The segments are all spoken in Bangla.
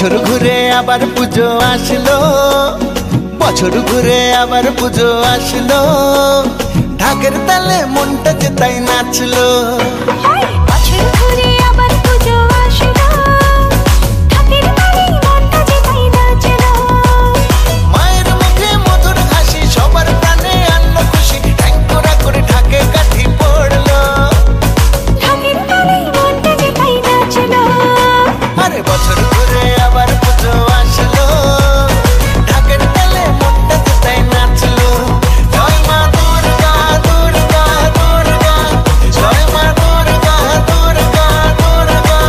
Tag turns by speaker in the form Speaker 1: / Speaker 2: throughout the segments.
Speaker 1: বছর ঘুরে আবার পুজো আসলো, বছর ঘুরে আবার পুজো আসলো, ঢাকের তালে মনটা যে তাই নাচলো।
Speaker 2: বছর ঘুরে আবার পুজো আসলো, ঢাকের তালে মনটা যে তাই নাচলো।
Speaker 1: মায়ের মুখে মধুর হাসি সবার প্রাণে আনলো খুশি, ঠ্যাং করা করে ঢাকে কাঠি পড়লো।
Speaker 2: ঢাকের তালে মনটা যে তাই নাচলো।
Speaker 1: আরে বছর ঘুরে আবার পুজো আসলো, ঢাকের তালে মনটা যে তাই নাচলো। জয় মা দুর্গা দুর্গা দুর্গা, জয় মা দুর্গা দুর্গা দুর্গা।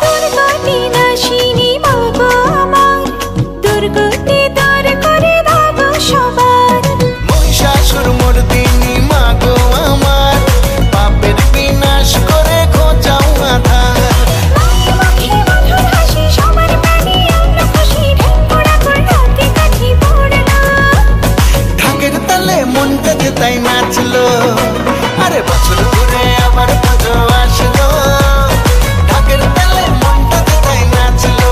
Speaker 2: দুর্গতি নাশিনী মা গো আমার, দুর্গতি দূর করে দাও সবার।
Speaker 1: মহিষাসুর মর্দিনী মা গো আমার, পাপের বিনাশ করে খোঁজাও আধার।
Speaker 2: মায়ের মুখে মধুর হাসি সবার প্রাণে আনলো খুশি, ঢেউ পোড়া করে ঢাকে কাঠি পড়লো।
Speaker 1: ঢাকের তালে মনটা যে তাই নাচলো। আরে বছর ঘুরে আবার পুজো আসলো, ঢাকের তালে মনটা যে তাই নাচলো।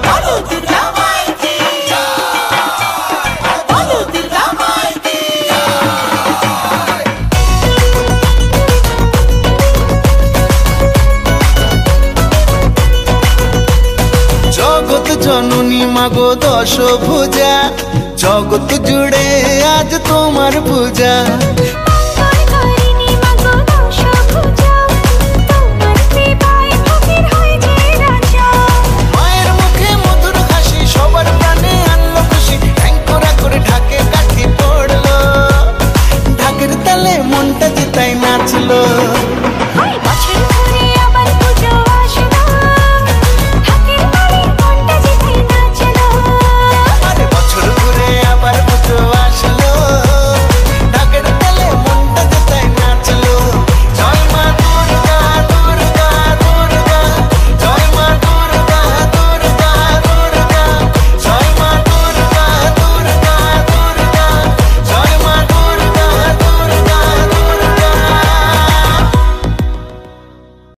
Speaker 1: বলো দুর্গা মাইতি জয়, বলো দুর্গা মাইতি জয়। জগৎ জননী মাগো দশভুজা, জগৎ জুড়ে আজ তোমার পূজা।
Speaker 2: মঙ্গলকারিণী মা গো দশভুজা, তোমার কৃপায় ফকির হয় যে রাজা।
Speaker 1: মায়ের মুখে মধুর হাসি সবার প্রাণে আনলো খুশি, ঠ্যাং করা করে ঢাকে কাঠি পড়লো। ঢাকের তালে মনটা যে তাই নাচলো।